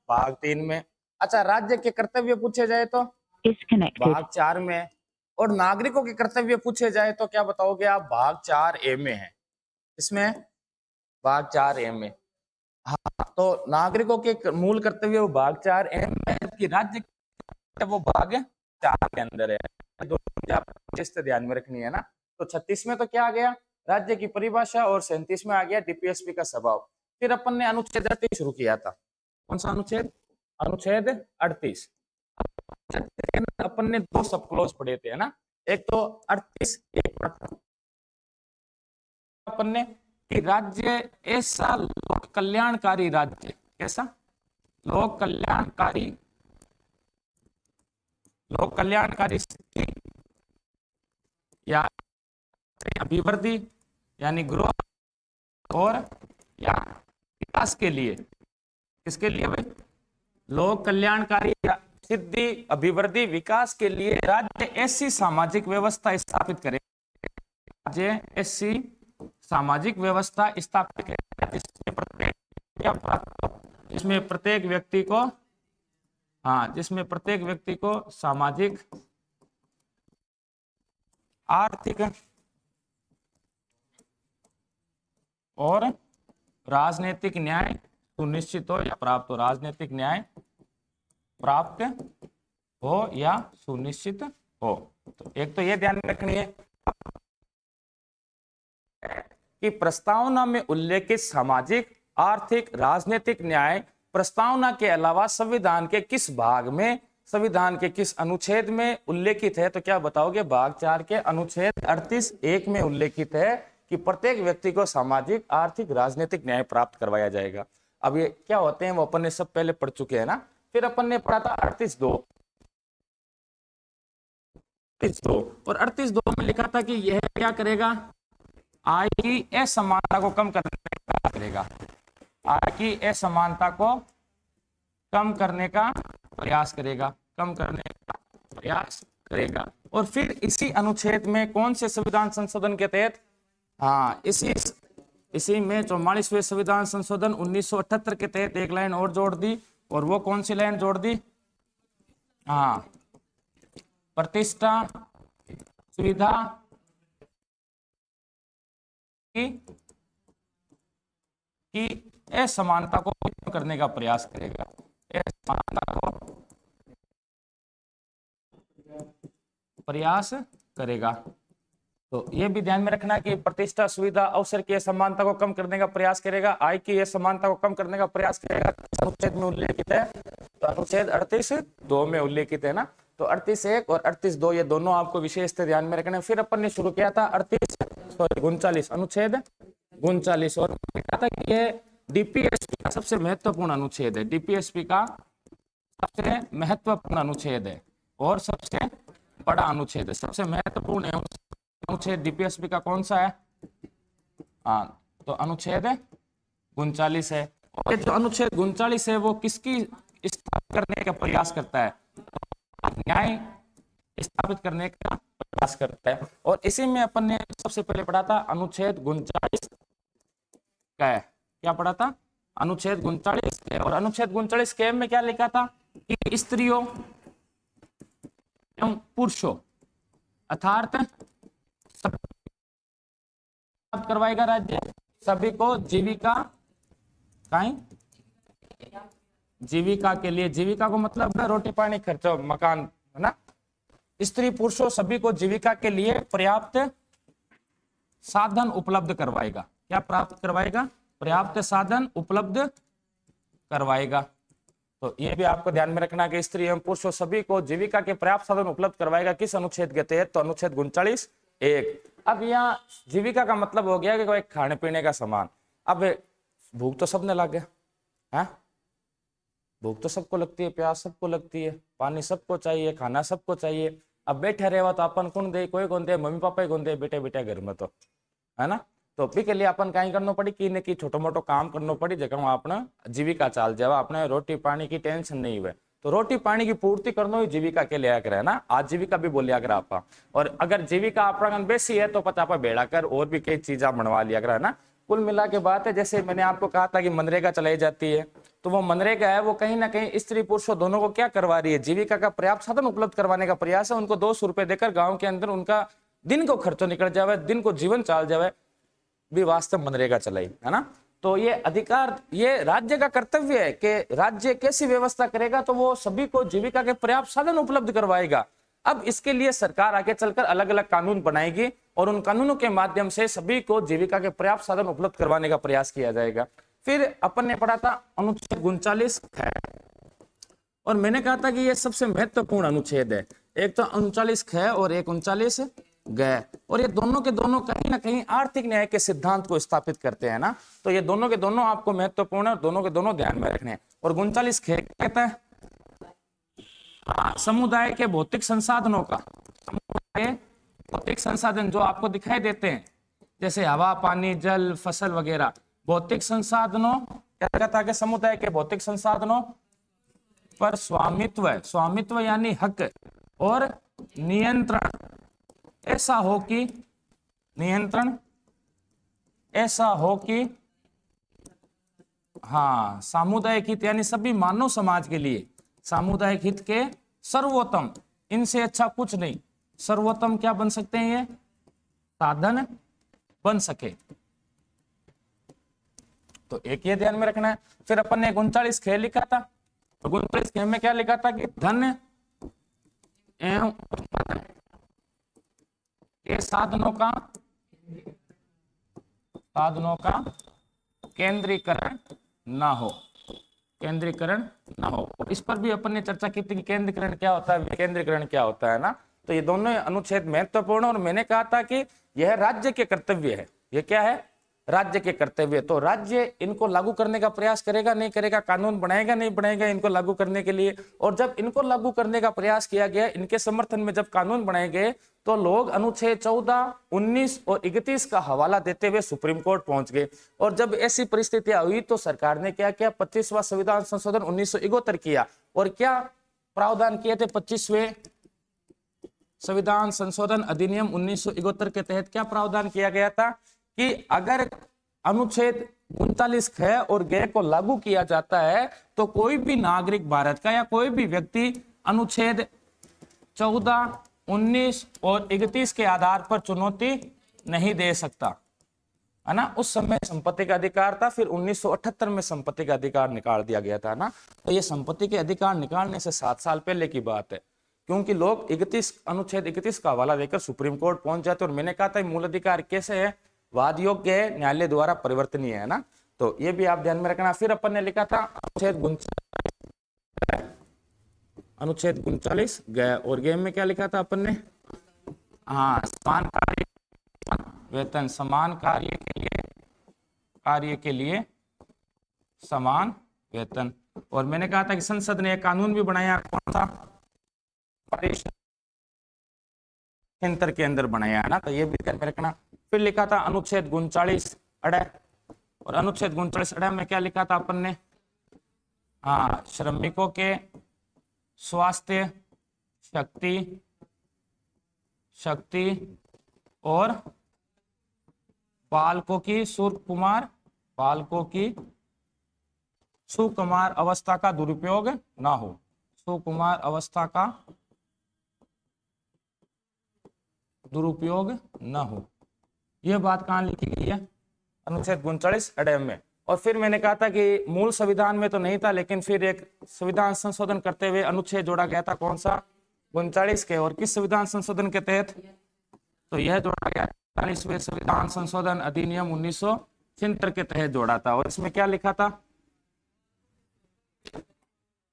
भाग 3 में। अच्छा, राज्य के कर्तव्य पूछे जाए तो भाग 4 में, और नागरिकों के कर्तव्य पूछे जाए तो क्या बताओगे आप? भाग 4A में है। इसमें भाग 4A में। हाँ, तो नागरिकों के मूल कर्तव्य वो भाग 4A में, जबकि राज्य वो भाग 4 के अंदर है। दो चीजें ध्यान में रखनी है ना। तो 36 में तो क्या आ गया? राज्य की परिभाषा, और 37 में आ गया डीपीएसपी का स्वभाव। फिर अपन ने अनुच्छेद 38 शुरू किया था। कौन सा अनुच्छेद? अनुच्छेद 38। अपन ने 2 सब क्लॉज पढ़े थे, है ना। एक तो 38 अपन ने कि राज्य ऐसा लोक कल्याणकारी राज्य, कैसा लोक कल्याणकारी स्थिति या अभिवृद्धि यानी ग्रोथ और या विकास के लिए, किसके लिए भाई? लोक कल्याणकारी सिद्धि अभिवृद्धि विकास के लिए राज्य ऐसी सामाजिक व्यवस्था स्थापित करे, राज्य ऐसी सामाजिक व्यवस्था स्थापित करे जिसमें प्रत्येक व्यक्ति को, हाँ, जिसमें प्रत्येक व्यक्ति को सामाजिक, आर्थिक और राजनीतिक न्याय सुनिश्चित हो या प्राप्त हो। राजनीतिक न्याय प्राप्त हो या सुनिश्चित हो। तो एक तो ये ध्यान में रखनी है कि प्रस्तावना में उल्लेखित सामाजिक, आर्थिक, राजनीतिक न्याय प्रस्तावना के अलावा संविधान के किस भाग में, संविधान के किस अनुच्छेद में उल्लेखित है? तो क्या बताओगे? भाग 4 के अनुच्छेद 38(1) में उल्लेखित है कि प्रत्येक व्यक्ति को सामाजिक, आर्थिक, राजनीतिक न्याय प्राप्त करवाया जाएगा। अब ये क्या होते हैं वो अपन ने सब पहले पढ़ चुके हैं ना। फिर अपन ने पढ़ा था 38(2) और 38(2) में लिखा था कि यह क्या करेगा? आय की असमानता को कम करने का प्रयास करेगा। आय की असमानता को कम करने का प्रयास करेगा, कम करने का प्रयास करेगा। और फिर इसी अनुच्छेद में कौन से संविधान संशोधन के तहत, हाँ, इसी में 44वें संविधान संशोधन 1978 के तहत एक लाइन और जोड़ दी। और वो कौन सी लाइन जोड़ दी? हाँ, प्रतिष्ठा सुविधा की असमानता को कम करने का प्रयास करेगा, असमानता को प्रयास करेगा। तो ये भी ध्यान में रखना कि प्रतिष्ठा, सुविधा, अवसर की असमानता को कम करने का प्रयास करेगा, आय की असमानता को कम करने का प्रयास करेगा। अनुच्छेद में उल्लेखित है, तो अनुच्छेद 38(2) में उल्लेखित है ना। तो 38(1) और 38(2) ये दोनों आपको विशेष ध्यान में रखना है। फिर अपन ने शुरू किया था 39, अनुच्छेद 39, और कहा था कि ये डीपीएसपी का सबसे महत्वपूर्ण अनुच्छेद है। डीपीएसपी का सबसे महत्वपूर्ण अनुच्छेद है और सबसे बड़ा अनुच्छेद है। सबसे महत्वपूर्ण अनुच्छेद डीपीएसपी का कौन सा है? हाँ, तो अनुच्छेद 39 है। और जो अनुच्छेद 39 है वो किसकी स्थापित करने का प्रयास करता है? न्याय स्थापित करने का प्रयास करता है। और इसी में अपन ने सबसे पहले पढ़ा था अनुच्छेद 39 का है। क्या पढ़ा था? अनुच्छेद 39 है। और अनुच्छेद 39 के में क्या लिखा था कि स्त्रियों एवं पुरुषों अर्थात करवाएगा राज्य सभी को जीविका के लिए, जीविका को मतलब रोटी पानी खर्चा मकान, है ना। स्त्री पुरुषों सभी को जीविका के लिए पर्याप्त साधन उपलब्ध करवाएगा। क्या प्राप्त करवाएगा? पर्याप्त साधन उपलब्ध करवाएगा। तो ये भी आपको ध्यान में रखना कि स्त्री एवं पुरुषों सभी को जीविका के पर्याप्त साधन उपलब्ध करवाएगा। किस अनुच्छेद के तहत? तो अनुच्छेद 39(1). अब यहाँ जीविका का मतलब हो गया कि कोई खाने पीने का सामान। अब भूख तो सबने लग गया है, भूख तो सबको लगती है, प्यास सबको लगती है, पानी सबको चाहिए, खाना सबको चाहिए। अब बैठे रहे तो अपन कौन दे? कोई कौन दे? मम्मी पापा ही कौन दे? बेटे बेटे घर में तो, है ना। तो के लिए अपन कहीं करना पड़ी कि न कि छोटो मोटो काम करना पड़ी जगह अपना जीविका चाल जावा, अपने रोटी पानी की टेंशन नहीं हुए। तो रोटी पानी की पूर्ति करना ही जीविका के लिया करे ना। आजीविका भी बोलिया कर आपा। और अगर जीविका अपना बेसी है तो पता आप बेड़ा कर और भी कई चीजें बनवा लिया कर, है ना। कुल मिला के बात है, जैसे मैंने आपको कहा था कि मनरेगा चलाई जाती है, तो वो मनरेगा है वो कहीं ना कहीं स्त्री पुरुषों दोनों को क्या करवा रही है, जीविका का पर्याप्त साधन उपलब्ध करवाने का प्रयास है। उनको 200 रुपए देकर गांव के अंदर उनका दिन को खर्चो निकल जावे, दिन को जीवन चाल जावे, भी वास्तव मनरेगा चलाई, है ना। तो ये अधिकार ये राज्य का कर्तव्य है कि राज्य कैसी व्यवस्था करेगा तो वो सभी को जीविका के पर्याप्त साधन उपलब्ध करवाएगा। अब इसके लिए सरकार आगे चलकर अलग अलग कानून बनाएगी और उन कानूनों के माध्यम से सभी को जीविका के पर्याप्त साधन उपलब्ध करवाने का प्रयास किया जाएगा। फिर अपन ने पढ़ा था अनुच्छेद 39 ख, और मैंने कहा था कि ये सबसे महत्वपूर्ण अनुच्छेद है। एक तो 39 ख और एक 39 ग, और ये दोनों के दोनों कहीं ना कहीं आर्थिक न्याय के सिद्धांत को स्थापित करते हैं ना। तो ये दोनों के दोनों आपको महत्वपूर्ण है, दोनों के दोनों ध्यान में रखने हैं। और 39 ख कहता है समुदाय के भौतिक संसाधनों का, भौतिक संसाधन जो आपको दिखाई देते हैं जैसे हवा, पानी, जल, फसल वगैरह, भौतिक संसाधनों क्या कहता है कि समुदाय के भौतिक संसाधनों पर स्वामित्व है, स्वामित्व यानी हक और नियंत्रण ऐसा हो कि नियंत्रण ऐसा हो कि हाँ सामुदायिक हित यानी सभी मानव समाज के लिए सामुदायिक हित के सर्वोत्तम, इनसे अच्छा कुछ नहीं, सर्वोत्तम क्या बन सकते हैं, ये साधन बन सके। तो एक ये ध्यान में रखना है। फिर अपन ने 39 ख लिखा था, 39 ख में क्या लिखा था कि धन एवं के साधनों का केंद्रीकरण ना हो, केंद्रीकरण ना हो। इस पर भी अपन ने चर्चा की थी कि केंद्रीकरण क्या होता है, विकेंद्रीकरण क्या होता है ना। तो ये दोनों अनुच्छेद महत्वपूर्ण, और मैंने कहा था कि यह राज्य के कर्तव्य है। ये क्या है, राज्य के कर्तव्य। तो राज्य इनको लागू करने का प्रयास करेगा नहीं करेगा, कानून बनाएगा नहीं बनाएगा इनको लागू करने के लिए। और जब इनको लागू करने का प्रयास किया गया, इनके समर्थन में जब कानून बनाए गए, तो लोग अनुच्छेद 14, 19 और 31 का हवाला देते हुए सुप्रीम कोर्ट पहुंच गए। और जब ऐसी परिस्थितियां हुई तो सरकार ने क्या किया, 25वां संविधान संशोधन 1971 किया। और क्या प्रावधान किए थे 25वें संविधान संशोधन अधिनियम 1971 के तहत? क्या प्रावधान किया गया था कि अगर अनुच्छेद 39 ख और ग को लागू किया जाता है तो कोई भी नागरिक भारत का या कोई भी व्यक्ति अनुच्छेद 14, 19 और 31 के आधार पर चुनौती नहीं दे सकता, है ना। उस समय संपत्ति का अधिकार था, फिर 1978 में संपत्ति का अधिकार निकाल दिया गया था ना। तो ये संपत्ति के अधिकार निकालने से 7 साल पहले की बात है, क्योंकि लोग अनुच्छेद 31 का हवाला देकर सुप्रीम कोर्ट पहुंच जाते। और मैंने कहा था मूल अधिकार कैसे है, वाद योग्य है, न्यायालय द्वारा परिवर्तनीय है ना। तो ये भी आप ध्यान में रखना। फिर अपन ने लिखा था अनुच्छेद 39 ग, और ग में क्या लिखा था अपन ने, हाँ समान कार्य वेतन, समान कार्य के लिए समान वेतन। और मैंने कहा था कि संसद ने एक कानून भी बनाया, कौन सा, परिषद के अंदर बनाया है ना। तो ये भी ध्यान में रखना। फिर लिखा था अनुच्छेद 39 अड़, और अनुच्छेद 39 अड़ में क्या लिखा था अपन ने, हाँ श्रमिकों के स्वास्थ्य, शक्ति और बालकों की सुकुमार अवस्था का दुरुपयोग ना हो, सुकुमार अवस्था का दुरुपयोग ना हो। यह बात कहाँ लिखी गई है, अनुच्छेद 39 अड़ में। और फिर मैंने कहा था कि मूल संविधान में तो नहीं था, लेकिन फिर एक संविधान संशोधन करते हुए अनुच्छेद जोड़ा गया था, कौन सा, 39 के। और किस संविधान संशोधन के तहत, तो यह जोड़ा गया 40वें संविधान संशोधन अधिनियम 1976 के तहत जोड़ा था। और इसमें क्या लिखा था,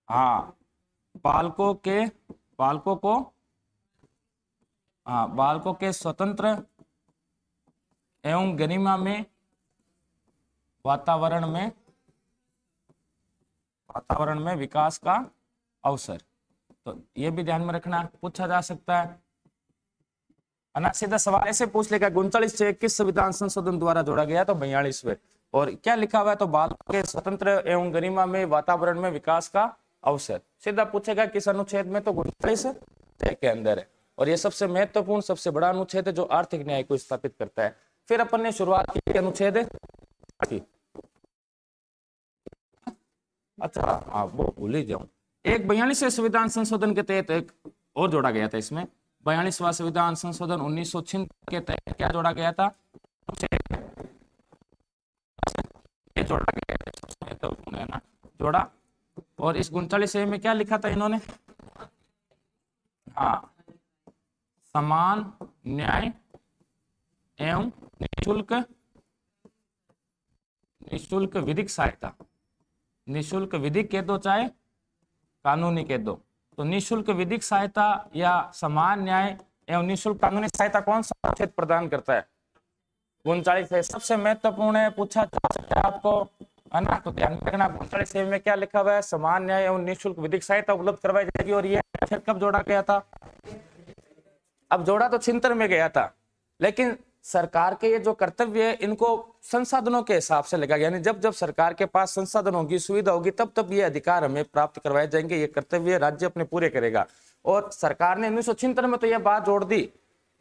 हाँ बालकों के स्वतंत्र एवं गरिमा में वातावरण में विकास का अवसर। तो ये भी ध्यान में रखना, पूछा जा सकता है ना। सीधा सवाल ऐसे पूछ लेगा 39 से किस संविधान संशोधन द्वारा जोड़ा गया, तो 42वें। और क्या लिखा हुआ है, तो बालकों के स्वतंत्र एवं गरिमा में वातावरण में विकास का अवसर। सीधा पूछेगा किस अनुच्छेद में, तो 39 के अंदर है। और ये सबसे महत्वपूर्ण, सबसे बड़ा अनुच्छेद है जो आर्थिक न्याय को स्थापित करता है। फिर अपन ने शुरुआत की अनुच्छेद की, अच्छा हाँ वो भूल ही जाऊं। एक 42वें संविधान संशोधन के तहत एक और जोड़ा गया था इसमें। 42वां संविधान संशोधन 1976 के तहत क्या जोड़ा गया था? ये जोड़ा गया था, सबसे महत्वपूर्ण है ना जोड़ा। और इस 39 में क्या लिखा था इन्होंने? हाँ, समान न्याय एवं निःशुल्क निःशुल्क विधिक सहायता। निःशुल्क विधिक कह दो चाहे कानूनी कह दो, तो निःशुल्क विधिक सहायता या समान न्याय एवं निःशुल्क कानूनी सहायता कौन सा अनुच्छेद प्रदान करता है? 39 है, सबसे महत्वपूर्ण है, पूछा जा सकता है आपको, है ना। तो ध्यान रखना 39 में क्या लिखा हुआ है? समान न्याय एवं निःशुल्क विधिक सहायता उपलब्ध करवाई जाएगी। और ये अनुच्छेद कब जोड़ा गया था? अब जोड़ा तो 76 में गया था, लेकिन सरकार के ये जो कर्तव्य है इनको संसाधनों के हिसाब से लगा गया, यानी जब जब सरकार के पास संसाधन होगी, सुविधा होगी, तब तब ये अधिकार हमें प्राप्त करवाए जाएंगे। ये कर्तव्य राज्य अपने पूरे करेगा। और सरकार ने 1976 में तो यह बात जोड़ दी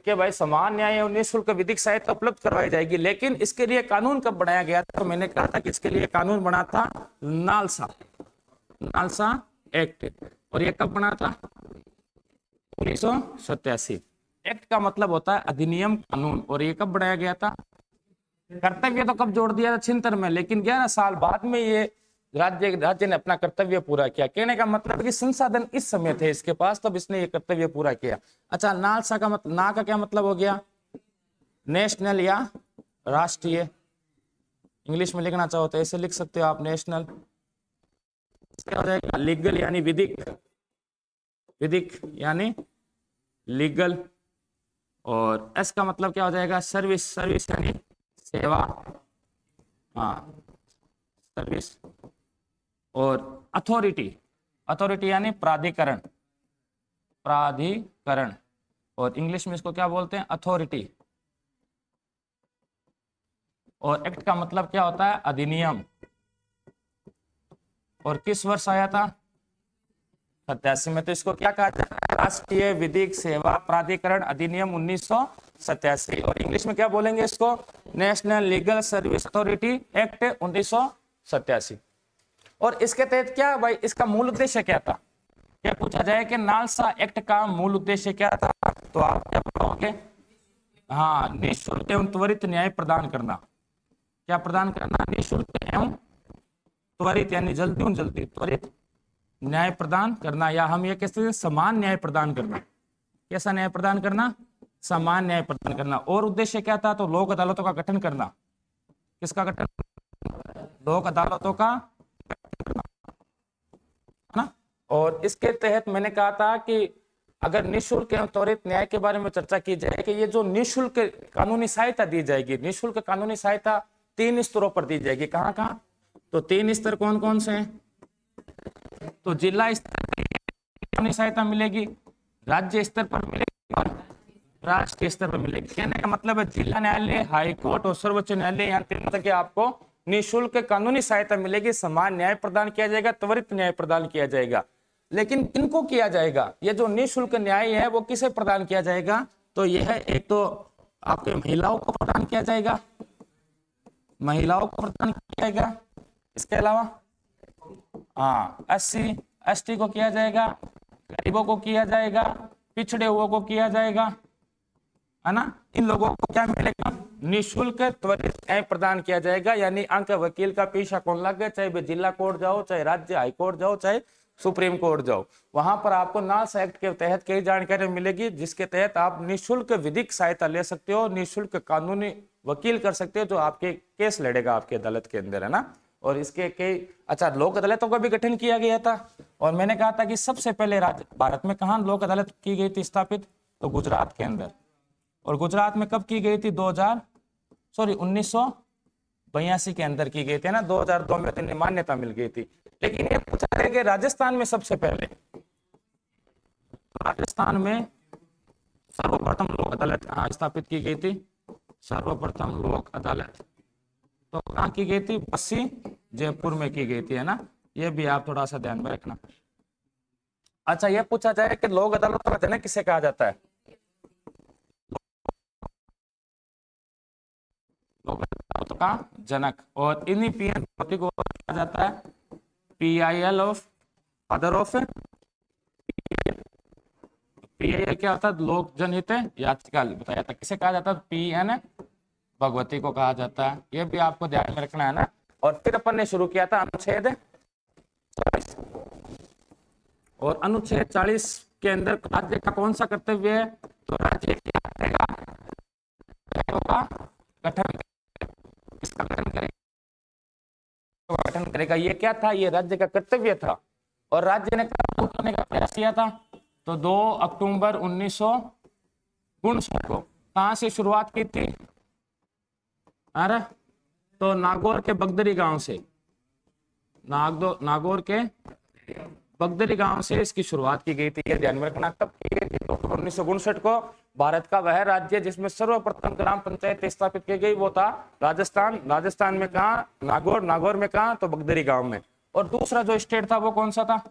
कि भाई समान न्याय और निःशुल्क विधिक सहायता उपलब्ध करवाई जाएगी, लेकिन इसके लिए कानून कब बनाया गया था? तो मैंने कहा था कि इसके लिए कानून बना था नालसा एक्ट। और ये कब बना था? 1987। एक्ट का मतलब होता है अधिनियम, कानून। और ये कब बनाया गया था? कर्तव्य तो कब जोड़ दिया था? 76 में, लेकिन 11 साल बाद में ये राज्य ने अपना कर्तव्य पूरा किया। कहने का मतलब कि संसाधन इस समय थे इसके पास, तब इसने ये कर्तव्य पूरा किया। अच्छा, नालसा का मतलब, ना का क्या मतलब हो गया? नेशनल या राष्ट्रीय। इंग्लिश में लिखना चाहो तो ऐसे लिख सकते हो आप, नेशनल। क्या हो जाएगा? लीगल यानी विधिक, विधिक यानी लीगल। और एस का मतलब क्या हो जाएगा? सर्विस, सर्विस यानी सेवा, हाँ सर्विस। और अथॉरिटी, अथॉरिटी यानी प्राधिकरण, प्राधिकरण। और इंग्लिश में इसको क्या बोलते हैं? अथॉरिटी। और एक्ट का मतलब क्या होता है? अधिनियम। और किस वर्ष आया था? 87 में। तो इसको क्या कहा जाता है? राष्ट्रीय विधिक सेवा प्राधिकरण अधिनियम 1987। और इंग्लिश में क्या बोलेंगे इसको? National legal service authority act 1987। और इसके तहत क्या भाई, इसका मूल उद्देश्य क्या था? क्या पूछा जाए कि नालसा एक्ट का मूल उद्देश्य क्या था, तो आप क्या बताओगे? हाँ, निःशुल्क एवं त्वरित न्याय प्रदान करना। क्या प्रदान करना? निःशुल्क एवं त्वरित यानी जल्दी और जल्दी, त्वरित न्याय प्रदान करना, या हम ये कहते हैं समान न्याय प्रदान करना। कैसा न्याय प्रदान करना? समान न्याय प्रदान करना। और उद्देश्य क्या था? तो लोक अदालतों का गठन करना। किसका गठन? लोक अदालतों का, है ना। और इसके तहत मैंने कहा था कि अगर निःशुल्क एवं त्वरित न्याय के बारे में चर्चा की जाए कि ये जो निःशुल्क कानूनी सहायता दी जाएगी, निःशुल्क कानूनी सहायता 3 स्तरों पर दी जाएगी। कहाँ कहाँ? तो 3 स्तर कौन कौन से हैं? तो जिला स्तर पर कानूनी सहायता मिलेगी, राज्य स्तर पर मिलेगी और राष्ट्रीय स्तर पर मिलेगी। कहने का मतलब है जिला न्यायालय, हाई कोर्ट और सर्वोच्च न्यायालय, यहाँ 3 तक आपको निःशुल्क कानूनी सहायता मिलेगी, समान न्याय प्रदान किया जाएगा, त्वरित न्याय प्रदान किया जाएगा। लेकिन किनको किया जाएगा? ये जो निःशुल्क न्याय है वो किसे प्रदान किया जाएगा? तो यह एक तो आपके महिलाओं को प्रदान किया जाएगा, महिलाओं को प्रदान किया जाएगा। इसके अलावा हाँ, SC ST को किया जाएगा, गरीबों को किया जाएगा, पिछड़े हुओं को किया जाएगा, है ना। इन लोगों को क्या मिलेगा? निःशुल्क त्वरित न्याय प्रदान किया जाएगा। यानी अंक वकील का पीछा कौन लग गया, चाहे वे जिला कोर्ट जाओ, चाहे राज्य हाई कोर्ट जाओ, चाहे सुप्रीम कोर्ट जाओ, वहां पर आपको नालसा एक्ट के तहत कई जानकारी मिलेगी, जिसके तहत आप निःशुल्क विधिक सहायता ले सकते हो, निःशुल्क कानूनी वकील कर सकते हो, जो आपके केस लड़ेगा आपकी अदालत के अंदर, है ना। और इसके कई अच्छा लोक अदालतों का भी गठन किया गया था। और मैंने कहा था कि सबसे पहले राज्य भारत में कहाँ लोक अदालत की गई थी स्थापित? तो गुजरात के अंदर। और गुजरात में कब की गई थी? 1982 के अंदर की गई थी ना। 2002 में तो मान्यता मिल गई थी। लेकिन ये पूछा गया कि राजस्थान में सबसे पहले, राजस्थान में सर्वप्रथम लोक अदालत स्थापित की गई थी। सर्वप्रथम लोक अदालत तो कहाँ की गई थी? बस्सी जयपुर में की गई थी, है ना। ये भी आप थोड़ा सा ध्यान में रखना। अच्छा, ये पूछा जाए कि लोक अदालत का जनक किसे कहा जाता है? लोक अदालत का जनक। और इन्हीं पीएन को कहा जाता है PIL of father of PIL क्या होता है? लोक जनहित याचिका बताया था। किसे कहा जाता है? PN भगवती को कहा जाता है। ये भी आपको ध्यान में रखना है ना। और फिर अपन ने शुरू किया था अनुच्छेद 40, और अनुच्छेद 40 के अंदर राज्य का कौन सा कर्तव्य है? तो राज्य क्या करेगा? गठन, किसका गठन करेगा? गठन करेगा। ये क्या था? ये राज्य का कर्तव्य था। और राज्य ने कब करने का प्रयास किया था? तो 2 अक्टूबर 1959 को। कहां से शुरुआत की थी? अरे तो नागौर के बगदरी गांव से, नागौर के बगदरी गांव से इसकी शुरुआत की गई थी। ये ध्यान में रखना। कब की गई थी? 1959 को। भारत का वह राज्य जिसमें सर्वप्रथम ग्राम पंचायत स्थापित की गई वो था राजस्थान। राजस्थान में कहा? नागौर। नागौर में कहा? तो बगदरी गांव में। और दूसरा जो स्टेट था वो कौन सा था?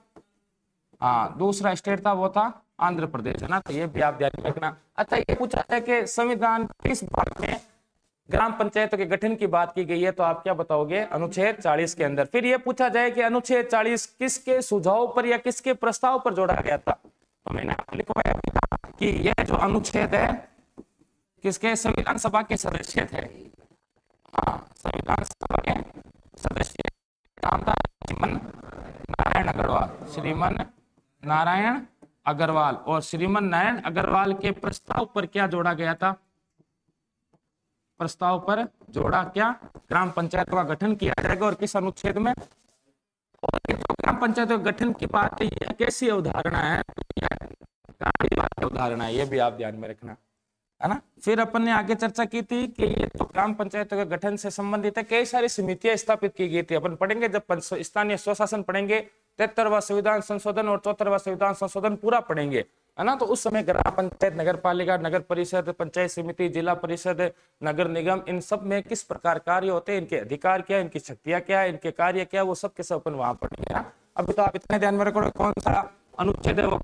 हाँ, दूसरा स्टेट था वो था आंध्र प्रदेश, है ना। तो ये भी आप ध्यान में रखना। अच्छा, ये पूछा है कि संविधान किस भाग में ग्राम पंचायतों के गठन की बात की गई है? तो आप क्या बताओगे? अनुच्छेद 40 के अंदर। फिर ये पूछा जाए कि अनुच्छेद 40 किसके सुझाव पर या किसके प्रस्ताव पर जोड़ा गया था? तो मैंने आपको लिखवाया कि यह जो अनुच्छेद है किसके? संविधान सभा के सदस्य थे। हाँ, संविधान सभा के सदस्य श्रीमन नारायण अग्रवाल, श्रीमन नारायण अग्रवाल। और श्रीमन नारायण अग्रवाल के प्रस्ताव पर क्या जोड़ा गया था? प्रस्ताव पर जोड़ा क्या? ग्राम पंचायतों का गठन किया जाएगा। और किस अनुच्छेद में? और ग्राम पंचायतों के गठन की बात यह कैसी अवधारणा है? उदाहरण है। ये भी आप ध्यान में रखना, है ना। फिर अपन ने आगे चर्चा की थी कि ये तो ग्राम पंचायतों के गठन से संबंधित है। कई सारी समितियां स्थापित की गई थी। अपन पढ़ेंगे जब स्थानीय स्वशासन पढ़ेंगे, 73वां संविधान संशोधन और 74वां संविधान संशोधन पूरा पढ़ेंगे, है ना। तो उस समय ग्राम पंचायत, नगर पालिका, नगर परिषद, पंचायत समिति, जिला परिषद, नगर निगम, इन सब में किस प्रकार कार्य होते हैं, इनके अधिकार क्या, इनकी शक्तियां क्या, इनके कार्य क्या, वो सब के सब अपन वहां पढ़ेंगे ना। अभी तो आप इतने ध्यान में रखो कौन सा अनुच्छेद है वो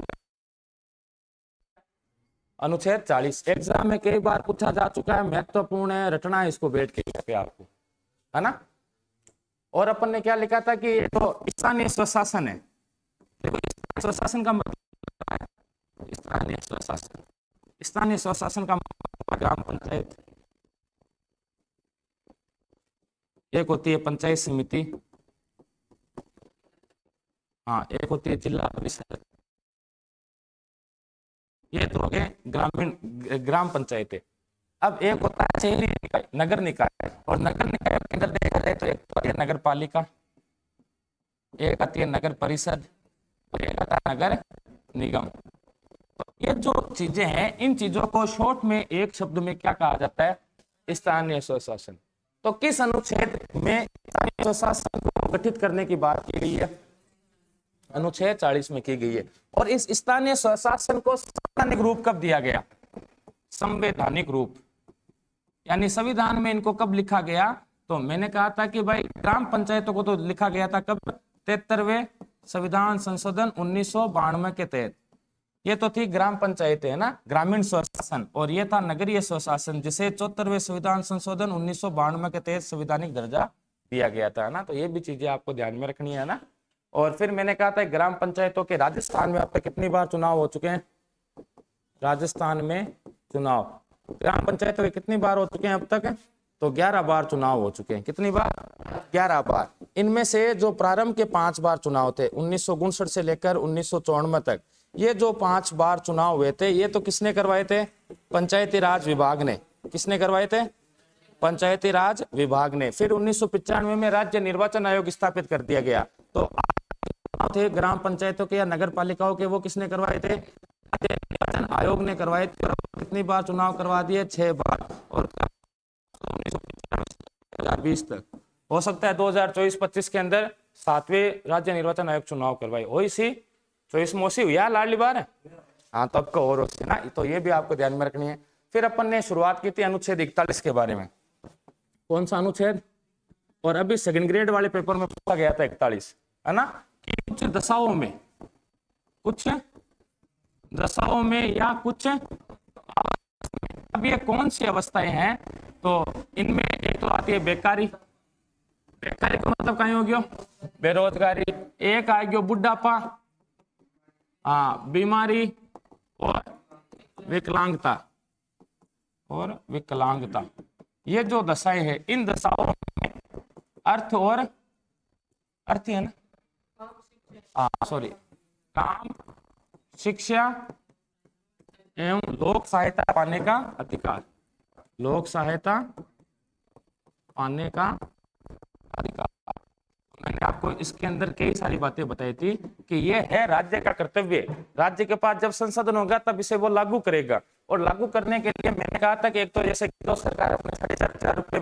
अनुच्छेद 40। एग्जाम में कई बार पूछा जा चुका है, महत्वपूर्ण है, रटना है इसको बैठ के आपको, है ना। और अपन ने क्या लिखा था कि तो स्थानीय स्वशासन है। देखो स्वशासन का मतलब है स्थानीय स्वशासन। स्थानीय स्वशासन का मतलब ग्राम पंचायत, एक होती है पंचायत समिति, हाँ, एक होती है जिला परिषद। ये तो हो गए ग्रामीण ग्राम पंचायतें। अब एक होता है शहरी निकाय, नगर निकाय। और नगर निकाय के अंदर देखा जाए तो एक तो है नगर पालिका, एक आती है नगर परिषद और एक आता है नगर निगम। तो ये जो चीजें हैं, इन चीजों को शॉर्ट में एक शब्द में क्या कहा जाता है? स्थानीय स्वशासन। तो किस अनुच्छेद में स्थानीय स्वशासन को गठित करने की बात की गई है? अनुच्छेद 40 में की गई है। और इस स्थानीय स्वशासन को संवैधानिक रूप कब दिया गया? संवैधानिक रूप, यानी संविधान में इनको कब लिखा गया? तो मैंने कहा था कि भाई ग्राम पंचायतों को तो लिखा गया था कब? 73वें संविधान संशोधन 1992 के तहत। ये तो थी ग्राम पंचायतें, है ना, ग्रामीण स्वशासन। और ये था नगरीय स्वशासन, जिसे 74वें संविधान संशोधन 1992 के तहत संवैधानिक दर्जा दिया गया था, है ना। तो ये भी चीजें आपको ध्यान में रखनी है ना। और फिर मैंने कहा था ग्राम पंचायतों के राजस्थान में अब तक कितनी बार चुनाव हो चुके हैं? राजस्थान में चुनाव ग्राम पंचायतों के कितनी बार हो चुके हैं अब तक? तो 11 बार चुनाव हो चुके हैं। कितनी बार? 11 बार। इनमें से जो प्रारंभ के 5 बार चुनाव थे 1959 से लेकर 1994 तक, ये जो 5 बार चुनाव हुए थे, ये तो किसने करवाए थे? पंचायती राज विभाग ने। किसने करवाए थे? पंचायती राज विभाग ने। फिर 1995 में राज्य निर्वाचन आयोग स्थापित कर दिया गया। तो थे ग्राम पंचायतों के या नगर पालिकाओं के, वो किसने करवाए थे? निर्वाचन आयोग ने करवाए थे। और कितनी बार चुनाव करवा दिए? 6 बार। और 2020 तक हो सकता है 2024-25 के अंदर 7वें राज्य निर्वाचन आयोग चुनाव करवाए हो। इसी 24 मोसी हुई है लाडली बार है, हाँ, तो आपको और ना। तो ये भी आपको ध्यान में रखनी है। फिर अपन ने शुरुआत की थी अनुच्छेद 41 के बारे में। कौन सा अनुच्छेद? और अभी सेकंड ग्रेड वाले पेपर में पूछा गया था 41, है ना, कि कुछ दशाओं में या कुछ अब ये कौन सी अवस्थाएं हैं? तो इनमें एक तो आती है बेकारी, बेकारी का मतलब कहीं हो गयो बेरोजगारी, एक आ गयो बुढ़ापा, हाँ बीमारी और विकलांगता, और विकलांगता। ये जो दशाएं हैं, इन दशाओं में अर्थ और अर्थ है ना, सॉरी, काम, शिक्षा एवं लोक सहायता पाने का अधिकार, लोक सहायता पाने का अधिकार। मैंने आपको इसके अंदर कई सारी बातें बताई थी कि ये है राज्य का कर्तव्य। राज्य के पास जब संसाधन होगा तब इसे वो लागू करेगा, और लागू करने के लिए मैंने कहा था कि एक तो जैसे तो सरकार अपने 4,500 रुपये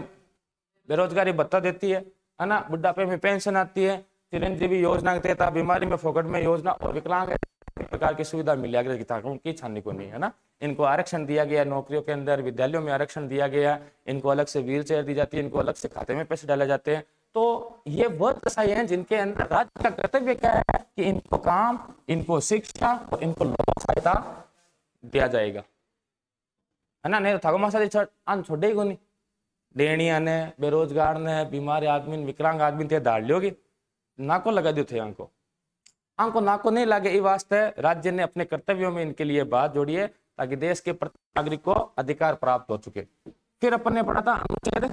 बेरोजगारी भत्ता देती है ना, बुढ़ापे में पेंशन आती है, चिरंजीवी योजना देता, बीमारी में फोकट में योजना, और विकलांग प्रकार की सुविधा मिली उनकी छाननी को नहीं है ना। इनको आरक्षण दिया गया नौकरियों के अंदर, विद्यालयों में आरक्षण दिया गया, इनको अलग से व्हील चेयर दी जाती है, इनको अलग से खाते में पैसे डाले जाते हैं। तो ये वह दशाएं हैं जिनके अंदर राज्य का कर्तव्य क्या है कि इनको काम, इनको शिक्षा और इनको लोक सहायता दिया जाएगा, है ना। नहीं तो थगमासा छोड़े को नहीं, डेणिया ने, बेरोजगार ने, बीमार आदमी, विकलांग आदमी ते दाड़ लियोगी, नाको लगा दियो थे आंको नाको नहीं लगे। इस वास्ते राज्य ने अपने कर्तव्यों में इनके लिए बात जोड़ी है ताकि देश के प्रत्येक नागरिक को अधिकार प्राप्त हो चुके। फिर अपन ने पढ़ा था अनुच्छेद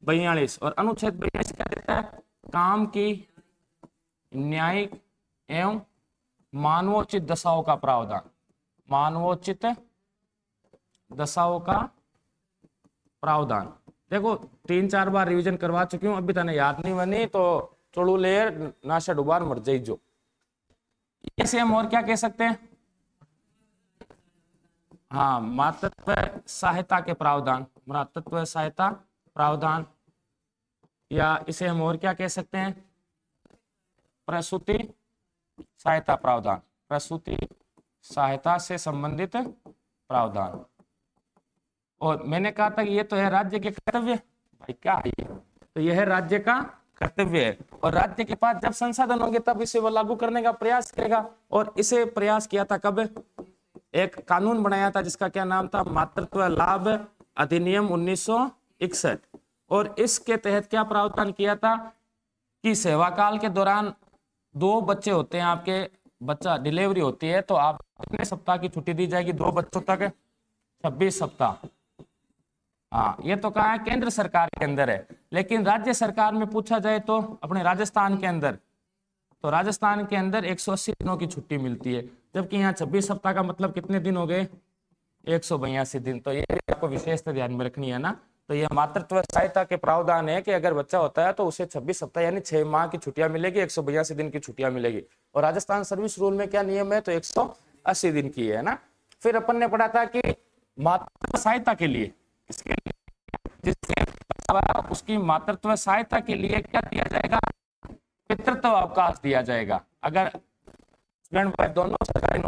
42, और अनुच्छेद 42 क्या देता है, काम की न्यायिक एवं मानवोचित दशाओं का प्रावधान, मानवोचित दशाओं का प्रावधान। देखो 3-4 बार रिवीजन करवा चुकी हूं, अभी तने याद नहीं बनी तो चोड़ू लेर नाशा डुबार मर जाई जो। ऐसे हम और क्या कह सकते हैं, हाँ मातृत्व सहायता के प्रावधान, मातृत्व सहायता प्रावधान, या इसे हम और क्या कह सकते हैं, प्रसूति सहायता प्रावधान, प्रसूति सहायता से संबंधित प्रावधान। और मैंने कहा था कि ये तो है राज्य के कर्तव्य, भाई क्या है ये, तो यह है राज्य का कर्तव्य है, और राज्य के पास जब संसाधन होंगे तब इसे वो लागू करने का प्रयास करेगा। और इसे प्रयास किया था कब, एक कानून बनाया था जिसका क्या नाम था, मातृत्व लाभ अधिनियम 1961, और इसके तहत क्या प्रावधान किया था कि सेवा काल के दौरान 2 बच्चे होते हैं आपके, बच्चा डिलीवरी होती है तो आप कितने सप्ताह की छुट्टी दी जाएगी, 2 बच्चों तक 26 सप्ताह। हाँ ये तो कहा है केंद्र सरकार के अंदर है, लेकिन राज्य सरकार में पूछा जाए तो अपने राजस्थान के अंदर, तो राजस्थान के अंदर 180 दिनों की छुट्टी मिलती है, जबकि यहाँ 26 सप्ताह का मतलब कितने दिन हो गए, 182 दिन। तो ये आपको विशेषता ध्यान में रखनी है ना। तो ये मातृत्व सहायता के प्रावधान है कि अगर बच्चा होता है तो उसे 26 सप्ताह यानी 6 माह की छुट्टियां मिलेगी, 182 दिन की छुट्टियां मिलेगी। और राजस्थान सर्विस रूल में क्या नियम है, तो 180 दिन की है ना। फिर अपन ने पढ़ा था कि मातृत्व सहायता के लिए, इसके लिए जिसके उसकी मातृत्व सहायता के लिए क्या दिया जाएगा, पितृत्व अवकाश दिया जाएगा। अगर हस्बैंड वाइफ दोनों सरकारी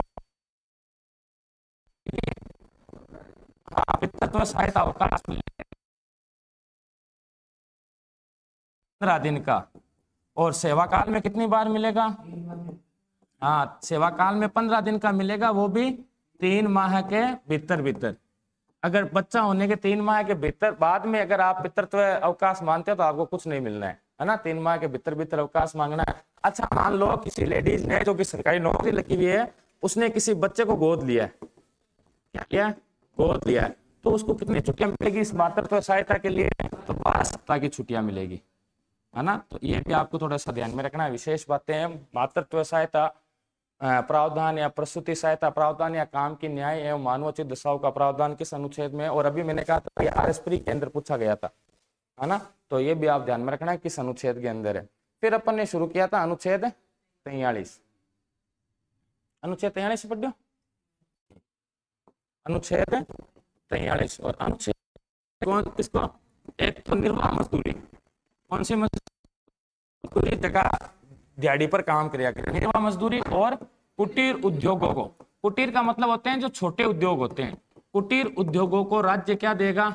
पितृत्व सहायता अवकाश 15 दिन का, और सेवा काल में कितनी बार मिलेगा, हाँ सेवा काल में 15 दिन का मिलेगा, वो भी 3 माह के भीतर भीतर। अगर बच्चा होने के 3 माह के भीतर बाद में अगर आप पितृत्व अवकाश मांगते हो तो आपको कुछ नहीं मिलना है ना, 3 माह के भीतर भीतर अवकाश मांगना है। अच्छा मान लो किसी लेडीज ने जो कि सरकारी नौकरी लगी हुई है, उसने किसी बच्चे को गोद लिया है, क्या किया, गोद लिया है, तो उसको कितनी छुट्टियां मिलेगी इस मातृत्व सहायता के लिए, तो 12 सप्ताह की छुट्टियां मिलेगी, है ना। तो ये भी आपको थोड़ा सा ध्यान में रखना है। विशेष बातें हैं, मातृत्व सहायता प्रावधान या प्रसूति सहायता प्रावधान या काम की न्याय एवं मानवोचित दशाओं का प्रावधान किस अनुच्छेद में, और अभी मैंने कहा था आरएसपी के अंदर पूछा गया था, है ना। तो ये भी आप ध्यान में रखना है किस अनुच्छेद के अंदर है। फिर अपन ने शुरू किया था अनुच्छेद 43, अनुच्छेद 43 से पढ़ो, अनुच्छेद 43। और अनुच्छेद कौन किसको, एक तो निर्वाह मजदूरी, कौन सी मजदूरी, जगह दिहाड़ी पर काम किया करे, निर्वाह मजदूरी, और कुटीर उद्योगों को, कुटीर का मतलब होते हैं जो छोटे उद्योग होते हैं, कुटीर उद्योगों को राज्य क्या देगा,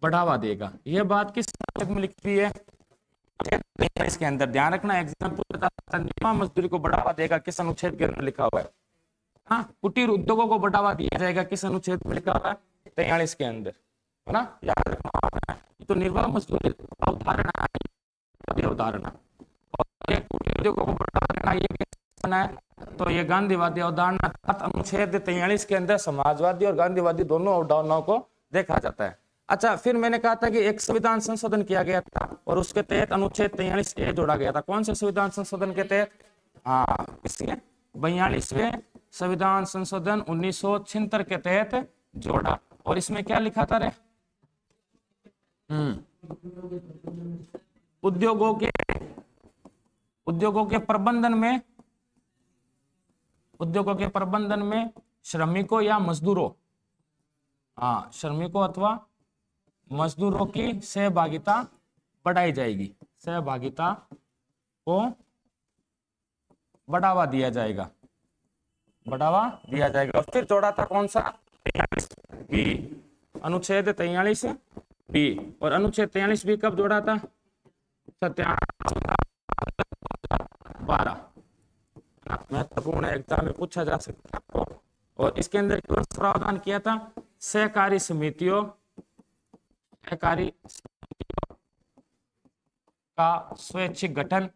बढ़ावा देगा। यह बात किस में लिखी है, इसके अंदर ध्यान रखना, एग्जाम्पल निर्वाह मजदूरी को बढ़ावा देगा किस अनुच्छेद के अंदर लिखा हुआ है, हाँ कुटीर उद्योगों को बढ़ावा दिया जाएगा किस अनुच्छेद में लिखा हुआ है, 43 के अंदर, है ना। याद रखना, तो निर्वाह मजदूरी अवधारणा गांधीवादी अवधारणा। और एक कुटीर उद्योग को बढ़ावा देना ये कैसे बना है, तो ये गांधीवादी अवधारणा अनुच्छेद 43 के अंदर समाजवादी और गांधीवादी दोनों अवधारणाओं को देखा जाता है। अच्छा, फिर मैंने कहा था कि एक संविधान संशोधन किया गया था और उसके तहत अनुच्छेद 43A जोड़ा गया था। कौन से संविधान संशोधन के तहत? हाँ, इसलिए 42वें संविधान संशोधन 1976 के तहत जोड़ा। और इसमें क्या लिखा था रे? उद्योगों के प्रबंधन में श्रमिकों या मजदूरों, श्रमिकों अथवा मजदूरों की सहभागिता बढ़ाई जाएगी, सहभागिता को बढ़ावा दिया जाएगा, और फिर जोड़ा था कौन सा? 43B, अनुच्छेद 43B। और अनुच्छेद 43B कब जोड़ा था? 12 महत्वपूर्ण एग्जाम में पूछा जा सकता है। और इसके अंदर कौन सा प्रावधान किया था? सहकारी समितियों का स्वैच्छिक गठन,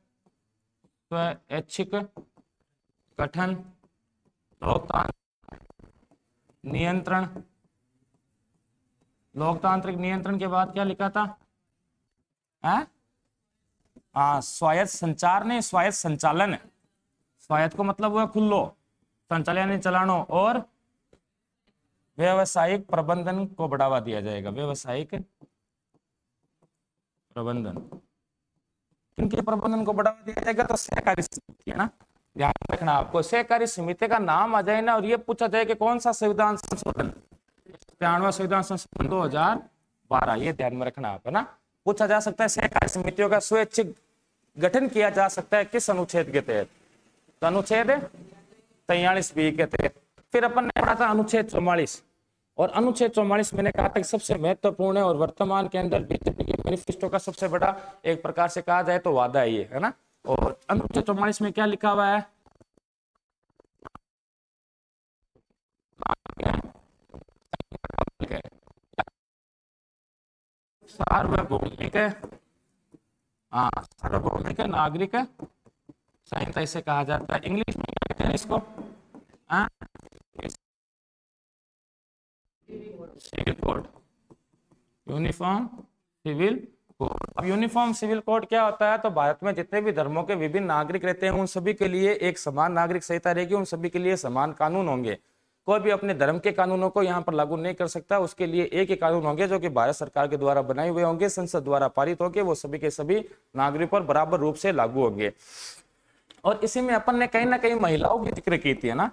लोकतांत्रिक नियंत्रण के बाद क्या लिखा था? स्वायत्त संचार नहीं, स्वायत्त संचालन। स्वायत्त को मतलब हुआ खुल्लो, संचालन चलानो, और व्यवसायिक प्रबंधन को बढ़ावा दिया जाएगा, व्यवसायिक प्रबंधन। किनके प्रबंधन को बढ़ावा दिया जाएगा? तो सहकारी समिति है ना, ध्यान रखना आपको। सहकारी समिति का नाम आ जाए ना और ये पूछा जाए कि कौन सा संविधान संशोधन, 93वां संविधान संशोधन 2012, ये ध्यान में रखना आप, है ना। पूछा जा सकता है सहकारी समितियों का स्वैच्छिक गठन किया जा सकता है किस अनुच्छेद के तहत? तो अनुच्छेद 43B के तहत। फिर अपन ने पढ़ा था अनुच्छेद 44, और अनुच्छेद 44 मैंने कहा था कि सबसे महत्वपूर्ण है और वर्तमान के अंदर बीजेपी के मैनिफेस्टो का सबसे बड़ा एक प्रकार से कहा जाए तो वादा है ये, है ना। और अनुच्छेद 44 में क्या लिखा हुआ है? सार्वभौमिक नागरिक संहिता इसे कहा जाता है। इंग्लिश में क्या कहते हैं इसको? Civil code, uniform civil code. अब यूनिफॉर्म सिविल कोड क्या होता है? तो भारत में जितने भी धर्मों के विभिन्न नागरिक रहते हैं उन सभी के लिए एक समान नागरिक संहिता रहेगी, उन सभी के लिए समान कानून होंगे। कोई भी अपने धर्म के कानूनों को यहाँ पर लागू नहीं कर सकता, उसके लिए एक ही कानून होंगे जो कि भारत सरकार के द्वारा बनाए हुए होंगे, संसद द्वारा पारित होंगे, वो सभी के सभी नागरिकों पर बराबर रूप से लागू होंगे। और इसी में अपन ने कहीं ना कहीं महिलाओं की जिक्र की थी, है ना।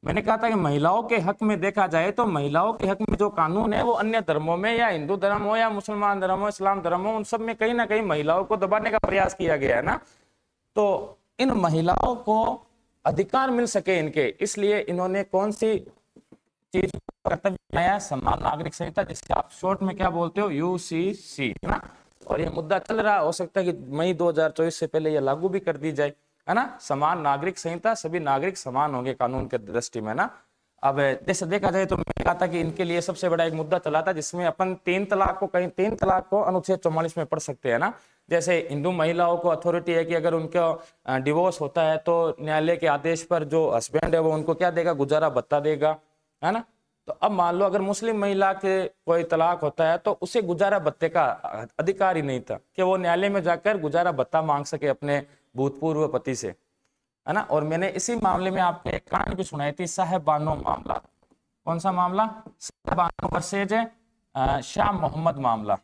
मैंने कहा था कि महिलाओं के हक में देखा जाए तो महिलाओं के हक में जो कानून है वो अन्य धर्मों में, या हिंदू धर्म हो या मुसलमान धर्म हो, इस्लाम धर्म हो, उन सब में कहीं ना कहीं महिलाओं को दबाने का प्रयास किया गया है ना। तो इन महिलाओं को अधिकार मिल सके इनके, इसलिए इन्होंने कौन सी चीज कर्तव्य बनाया? समान नागरिक संहिता, जिससे आप शॉर्ट में क्या बोलते हो? UCC, है ना। और ये मुद्दा चल रहा, हो सकता है कि मई 2024 से पहले ये लागू भी कर दी जाए, है ना। समान नागरिक संहिता, सभी नागरिक समान होंगे कानून के दृष्टि में ना। अब जैसे देखा जाए तो मैंने कहा था कि इनके लिए सबसे बड़ा एक मुद्दा चला था जिसमें अपन 3 तलाक को अनुच्छेद 44 में पढ़ सकते हैं ना। जैसे हिंदू महिलाओं को अथॉरिटी है कि अगर उनका डिवोर्स होता है तो न्यायालय के आदेश पर जो हस्बैंड है वो उनको क्या देगा? गुजारा भत्ता देगा, है ना। तो अब मान लो अगर मुस्लिम महिला के कोई तलाक होता है तो उसे गुजारा भत्ते का अधिकार ही नहीं था कि वो न्यायालय में जाकर गुजारा भत्ता मांग सके अपने भूतपूर्व पति से, है ना। और मैंने इसी मामले में आपको एक कहानी भी सुनाई थी, साहेब बानो मामला। कौन सा मामला? साहेब बानो वर्सेज शाह मोहम्मद मामला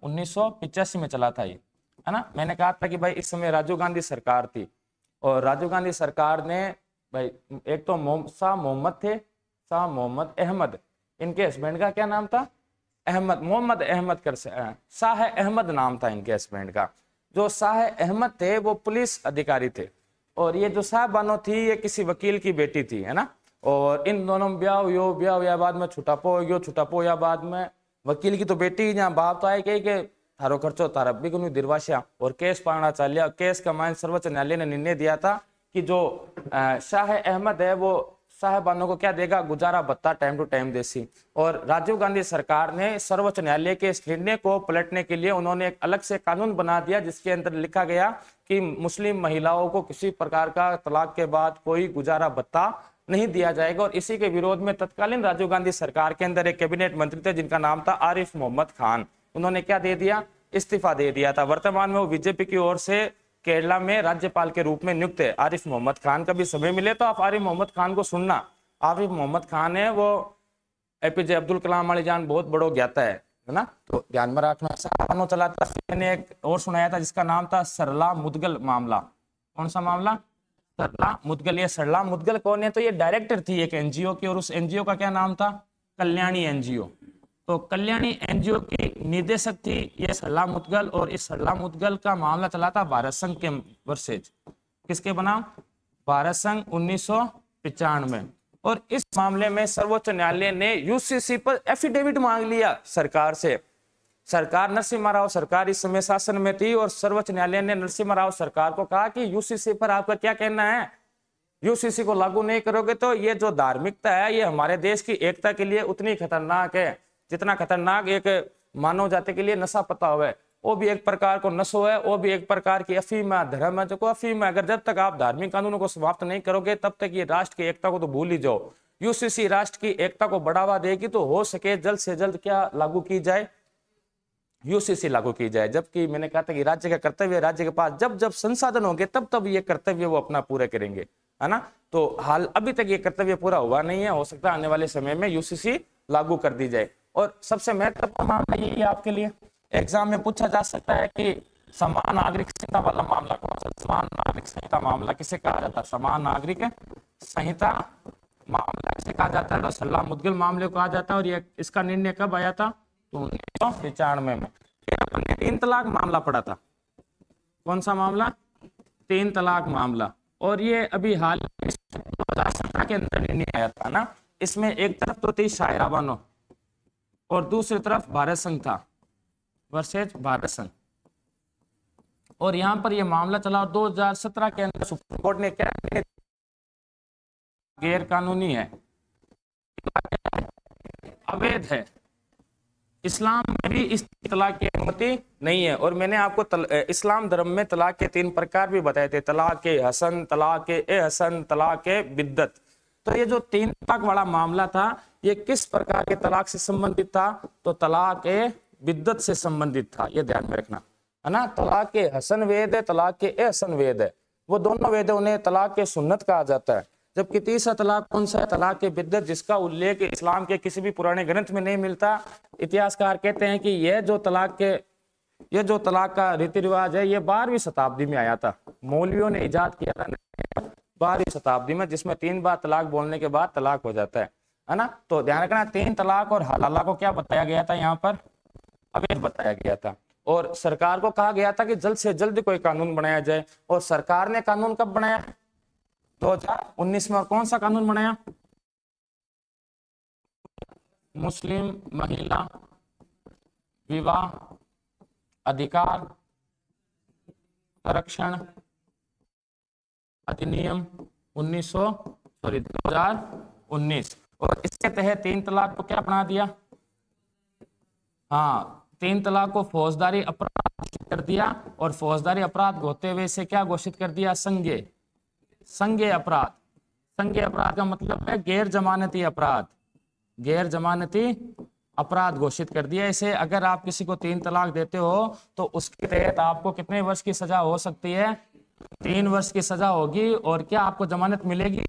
1985 में चला था ये, है ना। मैंने कहा था कि भाई इस समय राजीव गांधी सरकार थी और राजीव गांधी सरकार ने भाई एक तो शाह मोहम्मद थे, शाह मोहम्मद अहमद, इनके हस्बैंड का क्या नाम था? मोहम्मद अहमद कर शाह अहमद नाम था इनके हस्बैंड का। जो शाह अहमद थे वो पुलिस अधिकारी थे और ये जो साहब बानो थी ये किसी वकील की बेटी थी, है ना। और इन दोनों ब्याह या बाद में छुटापो या बाद में वकील की तो बेटी जहाँ बाप तो आए के थारो खर्चो तारा भी को दिरवाशा और केस पाना चालिया। केस का मान सर्वोच्च न्यायालय ने निर्णय दिया था कि जो शाह अहमद है वो साहेबानों को क्या देगा, गुजारा भत्ता टाइम टू टाइम देसी। और राजीव गांधी सरकार ने सर्वोच्च न्यायालय के इस निर्णय को पलटने के लिए उन्होंने एक अलग से कानून बना दिया, जिसके अंदर लिखा गया कि मुस्लिम महिलाओं को किसी प्रकार का तलाक के बाद कोई गुजारा भत्ता नहीं दिया जाएगा। और इसी के विरोध में तत्कालीन राजीव गांधी सरकार के अंदर एक कैबिनेट मंत्री थे जिनका नाम था आरिफ मोहम्मद खान। उन्होंने क्या दे दिया, इस्तीफा दे दिया था। वर्तमान में वो बीजेपी की ओर से केरला में राज्यपाल के रूप में नियुक्त है आरिफ मोहम्मद खान। कभी समय मिले तो आप आरिफ मोहम्मद खान को सुनना। आरिफ मोहम्मद खान है वो एपीजे अब्दुल कलाम वाली जान बहुत बड़ो ज्ञाता है ना, तो ध्यान में रखना। चला था, मैंने एक और सुनाया था जिसका नाम था सरला मुदगल मामला। कौन सा मामला, सरला मुदगल। ये सरला मुदगल कौन है, तो ये डायरेक्टर थी एक एनजीओ की, और उस एनजीओ का क्या नाम था, कल्याणी एनजीओ। तो कल्याणी एनजीओ की निदेशक थी ये सरला मुदगल। और इस सरला मुदगल का मामला चला था भारत संघ के वर्सेज, किसके बनाम, भारत संघ 1995। और इस मामले में सर्वोच्च न्यायालय ने यूसीसी पर एफिडेविट मांग लिया सरकार से। सरकार, नरसिम्हा राव सरकार इस समय शासन में थी, और सर्वोच्च न्यायालय ने नरसिम्हा राव सरकार को कहा कि यूसीसी पर आपका क्या कहना है, यूसीसी को लागू नहीं करोगे तो ये जो धार्मिकता है ये हमारे देश की एकता के लिए उतनी खतरनाक है जितना खतरनाक एक मानव जाति के लिए नशा पता हुआ है। वो भी एक प्रकार को नशो है, वो भी एक प्रकार की अफीम है, धर्म है जो को अफीम है। अगर जब तक आप धार्मिक कानूनों को समाप्त नहीं करोगे तब तक ये राष्ट्र की एकता को तो भूल ही जाओ। यूसीसी राष्ट्र की एकता को बढ़ावा देगी, तो हो सके जल्द से जल्द क्या लागू की जाए, यूसीसी लागू की जाए। जबकि मैंने कहा था कि राज्य का कर्तव्य, राज्य के पास जब जब संसाधन होंगे तब तब ये कर्तव्य वो अपना पूरा करेंगे, है ना। तो हाल अभी तक ये कर्तव्य पूरा हुआ नहीं है, हो सकता है आने वाले समय में यूसीसी लागू कर दी जाए। और सबसे महत्वपूर्ण मामला यही है आपके लिए, एग्जाम में पूछा जा सकता है कि समान नागरिक संहिता वाला मामला कौन सा, समान नागरिक संहिता मामला किसे कहा जाता है, समान नागरिक संहिता मामला किसे कहा जाता है, तो सरला मुदगल मामले को कहा जाता है। और ये इसका निर्णय कब आया था, तो 1995 में। फिर अपन ने 3 तलाक मामला पढ़ा था, कौन सा मामला, 3 तलाक मामला। और ये अभी हाल 2017 के अंदर निर्णय आया था ना। इसमें एक तरफ तो थी शायरा बानो और दूसरी तरफ भारत संघ था वर्सेज भारत संघ। और यहाँ पर यह मामला चला, और 2017 के अंदर सुप्रीम कोर्ट ने क्या, गैर कानूनी है, अवैध है, इस्लाम में भी इस तलाक की अनुमति नहीं है। और मैंने आपको इस्लाम धर्म में तलाक के 3 प्रकार भी बताए थे, तलाक के हसन, तलाक के ए हसन, तलाक के बिद्दत। तो ये जो 3 तलाक वाला मामला था ये किस प्रकार के तलाक से संबंधित था, तो तलाक ए बिद्दत से संबंधित था, ये ध्यान में रखना, है ना। तलाक के हसन वेद है, तलाक के ए हसन वेद है, वो दोनों वेद उन्हें तलाक के सुन्नत कहा जाता है। जबकि तीसरा तलाक कौन सा है, तलाक के बिद्दत, जिसका उल्लेख इस्लाम के किसी भी पुराने ग्रंथ में नहीं मिलता। इतिहासकार कहते हैं कि यह जो तलाक का रीति रिवाज है ये 12वीं शताब्दी में आया था, मौलवियों ने इजाद किया था 12वीं शताब्दी में, जिसमें 3 बार तलाक बोलने के बाद तलाक हो जाता है ना। तो ध्यान रखना, 3 तलाक और हलाला को क्या बताया गया था, यहाँ पर अवैध बताया गया था। और सरकार को कहा गया था कि जल्द से जल्द कोई कानून बनाया जाए। और सरकार ने कानून कब बनाया, 2019 में। और कौन सा कानून बनाया, मुस्लिम महिला विवाह अधिकार संरक्षण अधिनियम 2019। और इसके तहत 3 तलाक को क्या बना दिया, हाँ, 3 तलाक को फौजदारी अपराध घोषित कर दिया। और फौजदारी अपराध होते हुए से क्या घोषित कर दिया, संज्ञेय अपराध। संज्ञेय अपराध का मतलब है गैर जमानती अपराध, गैर जमानती अपराध घोषित कर दिया इसे। अगर आप किसी को 3 तलाक देते हो तो उसके तहत आपको कितने वर्ष की सजा हो सकती है, 3 वर्ष की सजा होगी। और क्या आपको जमानत मिलेगी,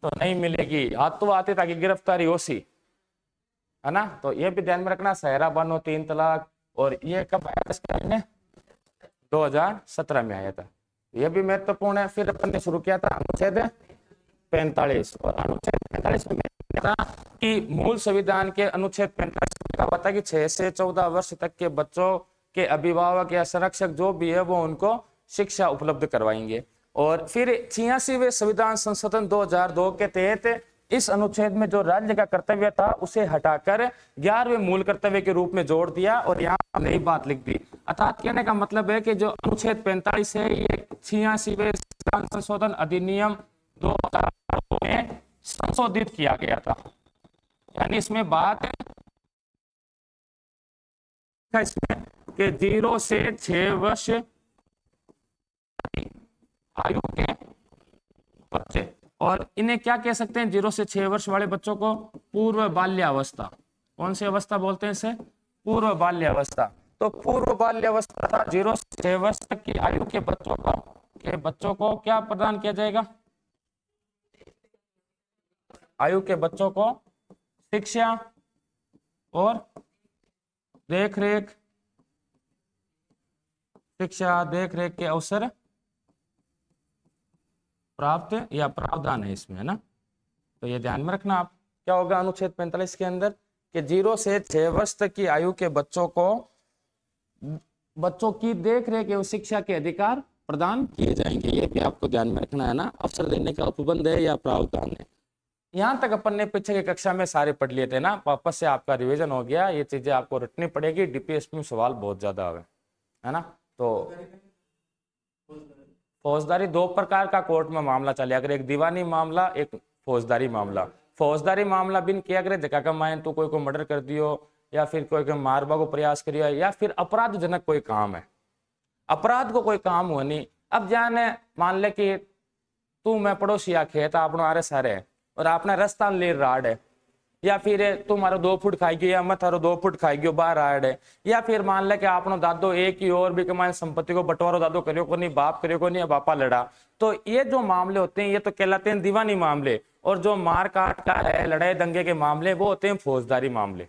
तो नहीं मिलेगी, हाथ तो आते ताकि गिरफ्तारी हो सी, है ना। तो ये भी ध्यान में रखना, सहरा बानो 3 तलाक। और ये कब आया था, 2017 में आया था, ये भी महत्वपूर्ण है। फिर अपन ने शुरू किया था अनुच्छेद 45। और अनुच्छेद 45 में था कि मूल संविधान के अनुच्छेद 45 में कहा हुआ था कि 6 से 14 वर्ष तक के बच्चों के अभिभावक या संरक्षक जो भी है वो उनको शिक्षा उपलब्ध करवाएंगे। और फिर 86वें संविधान संशोधन 2002 के तहत इस अनुच्छेद में जो राज्य का कर्तव्य था उसे हटाकर 11वें मूल कर्तव्य के रूप में जोड़ दिया और यहाँ नई बात लिख दी। अर्थात कहने का मतलब है कि जो अनुच्छेद 45 है ये 86वें संविधान संशोधन अधिनियम 2002 में संशोधित किया गया था। यानी इसमें बात है इसमें कि 0 से 6 वर्ष आयु के बच्चे, और इन्हें क्या कह सकते हैं, 0 से 6 वर्ष वाले बच्चों को पूर्व बाल्यावस्था। कौन सी अवस्था बोलते हैं इसे? पूर्व बाल्यावस्था। तो पूर्व बाल्यावस्था 0 से 6 वर्ष तक की आयु के बच्चों को क्या प्रदान किया जाएगा? आयु के बच्चों को शिक्षा और देखरेख के अवसर प्राप्त या प्रावधान है इसमें, है ना। तो ये ध्यान में रखना आप। क्या होगा अनुच्छेद 45 के अंदर कि 0 से 6 वर्ष तक की आयु के बच्चों की देखरेख एवं शिक्षा के अधिकार प्रदान किए जाएंगे। ये भी आपको ध्यान में रखना है ना। अवसर देने का उपबंध है या प्रावधान है। यहाँ तक अपन ने पीछे की कक्षा में सारे पढ़ लिए थे ना, वापस से आपका रिवीजन हो गया। ये चीजें आपको रटनी पड़ेगी, डीपीएसपी में सवाल बहुत ज्यादा आवे, है ना। तो फौजदारी 2 प्रकार का कोर्ट में मामला चले, अगर एक दीवानी मामला, एक फौजदारी मामला। फौजदारी मामला बिन किया करे जगह का मायन तो कोई को मर्डर कर दियो या फिर कोई को मारवा को प्रयास करियो या फिर अपराधजनक कोई काम है, अपराध को कोई काम हुआ नहीं। अब जाने मान ले कि तू मैं पड़ोसी आ खेत आपनो आरे सारे और आपने रास्ता ले राड है, या फिर तुम्हारा 2 फुट खाई गयो या मैं थारो 2 फुट खाई गयो बाहर आड़ है, या फिर मान ले कि आपनो दादो एक ही और भी कमाए संपत्ति को बंटवारो दादो करियो को नहीं, बाप करियो को नहीं, बापा लड़ा। तो ये जो मामले होते हैं ये तो कहलाते हैं दीवानी मामले, और जो मार काट का है, लड़ाई दंगे के मामले, वो होते हैं फौजदारी मामले।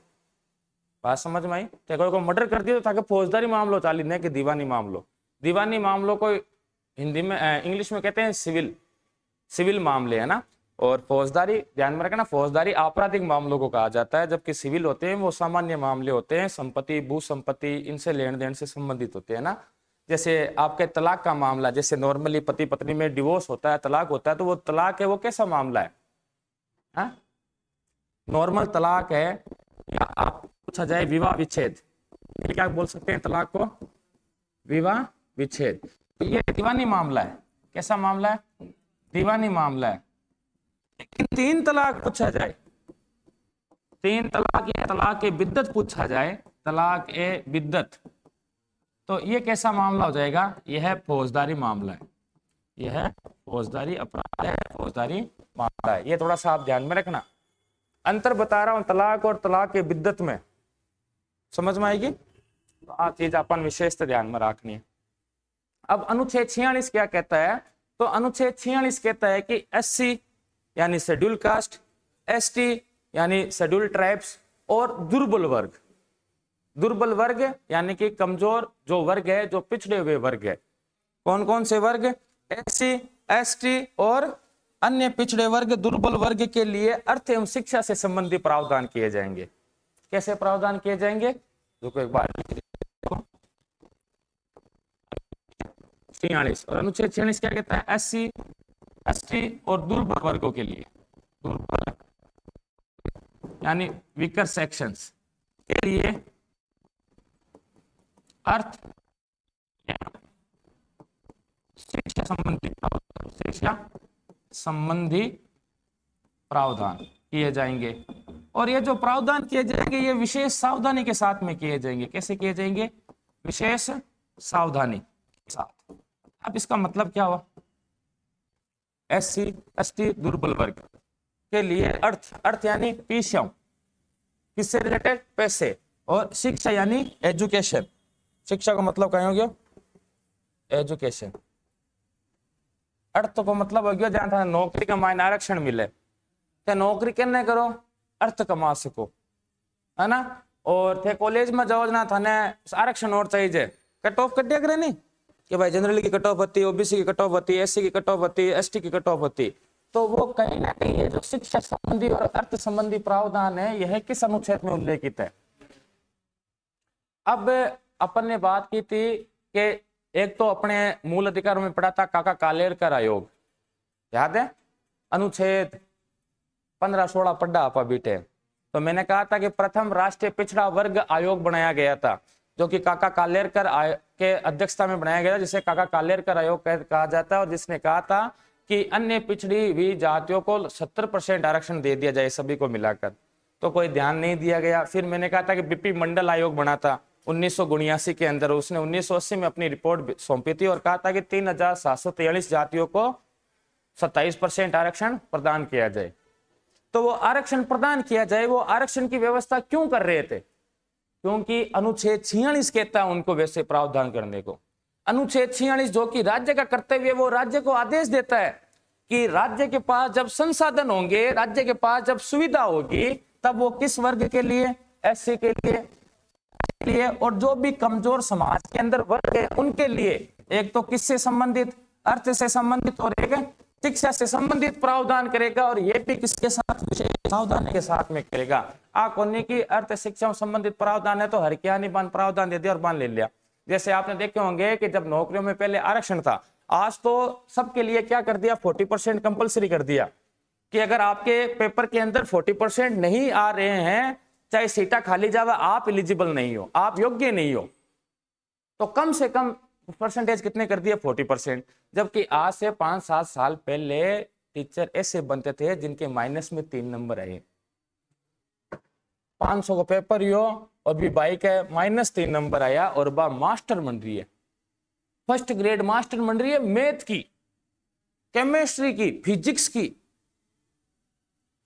बात समझ में आई? तो कोई को मर्डर कर दिया तो ताकि फौजदारी मामलो चाली नहीं कि दीवानी मामलो। दीवानी मामलों को हिंदी में इंग्लिश में कहते हैं सिविल मामले, है ना। और फौजदारी ध्यान में रखना, फौजदारी आपराधिक मामलों को कहा जाता है, जबकि सिविल होते हैं वो सामान्य मामले होते हैं, संपत्ति भू संपत्ति इनसे लेन देन से संबंधित होते हैं ना। जैसे आपके तलाक का मामला, जैसे नॉर्मली पति पत्नी में डिवोर्स होता है, तलाक होता है, तो वो तलाक है वो कैसा मामला है? नॉर्मल तलाक है या आप पूछा जाए विवाह विच्छेद, क्या बोल सकते हैं तलाक को? विवाह विच्छेद। तो ये दीवानी मामला है। कैसा मामला है? दीवानी मामला है। लेकिन 3 तलाक पूछा जाए, 3 तलाक या तलाक ए बिद्दत पूछा जाए, तलाक ए बिद्दत, तो ये कैसा मामला हो जाएगा? यह फौजदारी मामला है, यह फौजदारी अपराध है, फौजदारी मामला है। ये थोड़ा सा आप ध्यान में रखना, अंतर बता रहा हूं तलाक और तलाक ए बिद्दत में, समझ में आएगी? तो आ चीज अपन विशेष ध्यान में रखनी है। अब अनुच्छेद 46 क्या कहता है? तो अनुच्छेद 46 कहता है कि SC यानी शेड्यूल कास्ट, ST यानी शेड्यूल ट्राइब्स, और दुर्बल वर्ग यानी कि कमजोर जो वर्ग है, जो पिछड़े हुए वर्ग है। कौन कौन से वर्ग? SC, ST और अन्य पिछड़े वर्ग, दुर्बल वर्ग के लिए अर्थ एवं शिक्षा से संबंधित प्रावधान किए जाएंगे। कैसे प्रावधान किए जाएंगे? रुको एक बार, 46 और अनुच्छेद 46 क्या कहता है? SC, ST और दुर्बल वर्गों के लिए, दुर्बल यानी वीकर सेक्शंस के लिए अर्थ शिक्षा संबंधी प्रावधान किए जाएंगे। और ये जो प्रावधान किए जाएंगे ये विशेष सावधानी के साथ में किए जाएंगे। कैसे किए जाएंगे? विशेष सावधानी के साथ। अब इसका मतलब क्या हुआ? SC, ST दुर्बल वर्ग के लिए अर्थ यानी पैसा, किससे रिलेटेड? पैसे, और शिक्षा यानी एजुकेशन। शिक्षा का मतलब क्या हो गया? एजुकेशन। अर्थ को मतलब हो गया जहां था नौकरी का मायने आरक्षण मिले, क्या नौकरी करने करो अर्थ कमा सको, है ना। और थे कॉलेज में जाओ ना थाने आरक्षण और चाहिए, कट ऑफ कटिया करे नहीं कि भाई जनरल की कट ऑफ होती, ओबीसी की कट ऑफ होती, SC की कट ऑफ होती, ST की कट ऑफ होती। तो वो कहीं ना कहीं जो शिक्षा संबंधी और अर्थ संबंधी प्रावधान है यह किस अनुच्छेद में उल्लेखित है? अब अपन ने बात की थी कि एक तो अपने मूल अधिकारों में पढ़ा था काका कालेलकर आयोग, याद है? अनुच्छेद 15-16 पढ़ा आपा बीटे। तो मैंने कहा था कि प्रथम राष्ट्रीय पिछड़ा वर्ग आयोग बनाया गया था, जो कि काका कालेलकर के अध्यक्षता में बनाया गया, जिसे काका कालेलकर आयोग कहा जाता है, और जिसने कहा था कि अन्य पिछड़ी हुई जातियों को 70% आरक्षण दे दिया जाए सभी को मिलाकर, तो कोई ध्यान नहीं दिया गया। फिर मैंने कहा था कि बीपी मंडल आयोग बना था 1979 के अंदर, उसने 1980 में अपनी रिपोर्ट सौंपी थी और कहा था कि 3743 जातियों को 27% आरक्षण प्रदान किया जाए। तो वो आरक्षण प्रदान किया जाए, वो आरक्षण की व्यवस्था क्यों कर रहे थे? क्योंकि अनुच्छेद 46 कहता है उनको वैसे प्रावधान करने को। अनुच्छेद 46 जो कि राज्य का कर्तव्य है, वो राज्य को आदेश देता है कि राज्य के पास जब संसाधन होंगे, राज्य के पास जब सुविधा होगी, तब वो किस वर्ग के लिए, एससी के लिए और जो भी कमजोर समाज के अंदर वर्ग है उनके लिए, एक तो किससे संबंधित, अर्थ से संबंधित और एक शिक्षा से संबंधित प्रावधान करेगा। और ये भी किसके साथ, विशेष सावधानी के साथ में करेगा। कोने की अर्थ शिक्षा संबंधित प्रावधान है तो हर क्या नहीं बांध प्रावधान दे दिया और बांध ले लिया। जैसे आपने देखे होंगे कि जब नौकरियों में पहले आरक्षण था, आज तो सबके लिए क्या कर दिया, 40% कंपलसरी कर दिया कि अगर आपके पेपर के अंदर 40% नहीं आ रहे हैं, चाहे सीटा खाली जावा, आप एलिजिबल नहीं हो, आप योग्य नहीं हो, तो कम से कम परसेंटेज कितने कर दिए, 40%। जबकि आज से 5-7 साल पहले टीचर ऐसे बनते थे जिनके माइनस में 3 नंबर आए। 500 का पेपर यो और भी बाइक है, माइनस 3 नंबर आया और बा मास्टर बन रही है, फर्स्ट ग्रेड मास्टर बन रही है, मैथ की, केमिस्ट्री की, फिजिक्स की।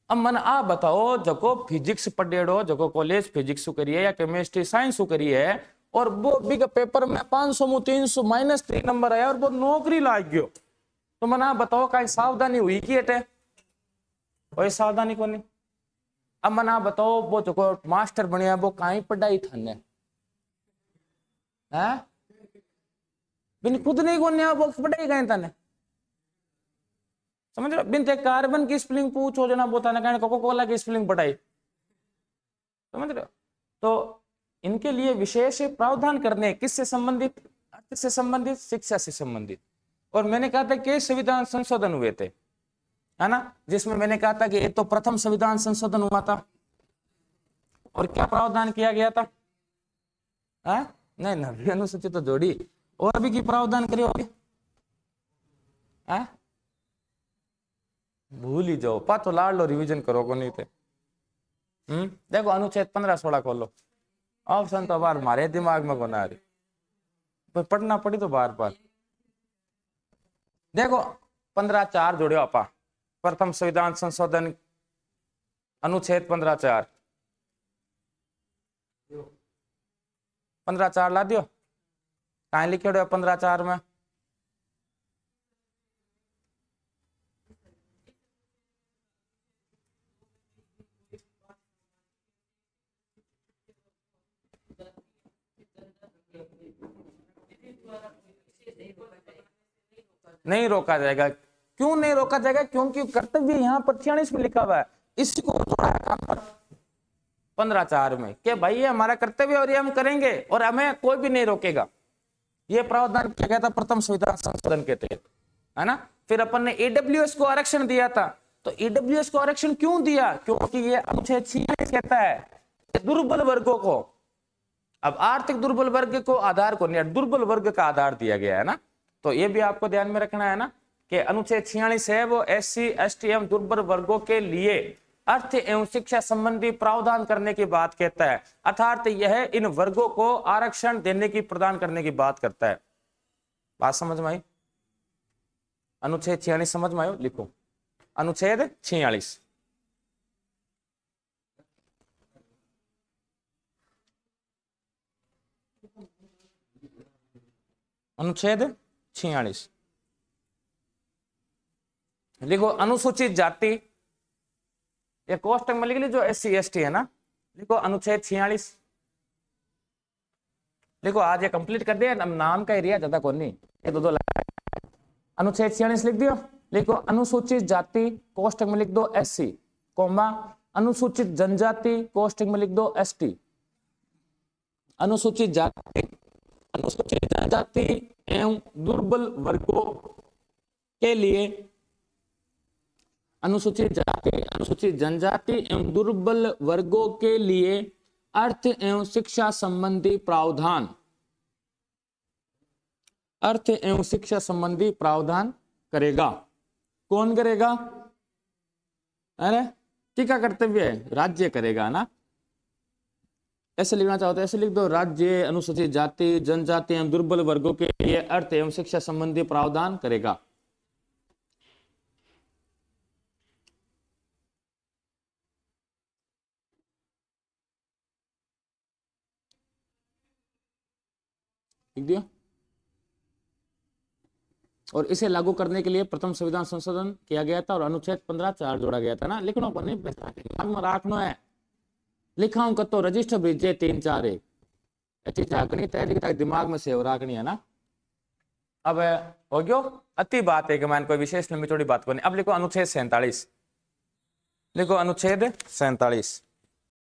अब मन आ बताओ, जको फिजिक्स पढ़ेड़ो, जको कॉलेज फिजिक्स करिए या केमिस्ट्री साइंस करिए और वो बिग पेपर में 500 में 300 माइनस 3 नंबर आया और वो नौकरी लाग गयो, तो मन आ बताओ कहीं सावधानी हुई कि अटे? कोई सावधानी को नहीं। अब मन आ बताओ, वो जको मास्टर बनिया वो कहीं पढ़ाई थाने है, बिन खुद नहीं को वो पढ़ाई कहीं थाने, समझ रहे? बिन ते कार्बन की स्पेलिंग पूछो जना बोता ना कहने कोको कोला की स्पेलिंग पढ़ाई, समझ रहे हो? तो इनके लिए विशेष प्रावधान करने, किससे संबंधित, अर्थ से संबंधित, शिक्षा से संबंधित। और मैंने कहा था कि संविधान संशोधन हुए थे, है ना, जिसमें मैंने कहा था कि एक तो प्रथम संविधान संशोधन हुआ था और क्या प्रावधान किया गया था, नहीं नवी अनुसूची तो जोड़ी और भी की प्रावधान करे होगे, भूल ही जाओ, पातो लाड़ लो, रिवीजन करो को नहीं थे। देखो अनुच्छेद 15-16 खोलो, ऑप्शन तो बार मारे दिमाग में को ना आ रही, पर पढ़ना पड़ी तो बार बार। देखो 15(4) जोड़ियो आपा, प्रथम संविधान संशोधन अनुच्छेद 15(4), 15(4) ला दियो, कहीं लिखे 15(4) में नहीं रोका जाएगा। क्यों नहीं रोका जाएगा? क्योंकि कर्तव्य यहाँ पर 46 में लिखा हुआ है, इसको थोड़ा 15(4) में कि भाई ये हमारा कर्तव्य और ये हम करेंगे और हमें कोई भी नहीं रोकेगा। ये प्रावधान किया गया था प्रथम संविधान संशोधन के तहत, है ना। फिर अपन ने ईडब्ल्यूएस को आरक्षण दिया था, तो ईडब्ल्यूएस को आरक्षण क्यों दिया? क्योंकि ये अनुच्छेद 46 कहता है दुर्बल वर्गों को, अब आर्थिक दुर्बल वर्ग को आधार को नहीं, दुर्बल वर्ग का आधार दिया गया है ना। तो ये भी आपको ध्यान में रखना है ना कि अनुच्छेद 46 है वो एससी एसटी एवं दुर्बल वर्गों के लिए अर्थ एवं शिक्षा संबंधी प्रावधान करने की बात कहता है, अर्थात यह इन वर्गों को आरक्षण देने की, प्रदान करने की बात करता है। बात समझ में आई? अनुच्छेद 46 समझ में आयो? लिखो अनुच्छेद 46। अनुच्छेद 46 लिखो। अनुसूचित जाति, ये कोष्टक में लिख ली जो एससी एसटी है ना, लिखो अनुच्छेद 46 लिखो। आज ये कंप्लीट कर दिया, नाम का एरिया ज्यादा कौन नहीं, ये दो अनुच्छेद 46 लिख दियो। लिखो अनुसूचित जाति, कोष्टक में लिख दो एससी, कोमा अनुसूचित जनजाति, कोष्टक में लिख दो एसटी। अनुसूचित जाति, अनुसूचित जनजाति एवं दुर्बल वर्गों के लिए, अनुसूचित जाति, अनुसूचित जनजाति एवं दुर्बल वर्गों के लिए अर्थ एवं शिक्षा संबंधी प्रावधान, अर्थ एवं शिक्षा संबंधी प्रावधान करेगा। कौन करेगा? अरे किसका कर्तव्य है? राज्य करेगा ना। ऐसे लिखना चाहो तो ऐसे लिख दो, राज्य अनुसूचित जाति, जनजाति एवं दुर्बल वर्गों के लिए अर्थ एवं शिक्षा संबंधी प्रावधान करेगा। लिख दिया। और इसे लागू करने के लिए प्रथम संविधान संशोधन किया गया था और अनुच्छेद 15(4) जोड़ा गया था ना। लिखना बने दिमाग में रखना है। लिखा हूं कतो रजिस्टर ब्रिजे 3-4 गणित है, दिमाग में सेव रखनी है ना। अब हो गयो अति बात है कि मैं कोई विशेष लंबी चौड़ी बात को नहीं। अब लिखो अनुच्छेद 47, लिखो अनुच्छेद 47।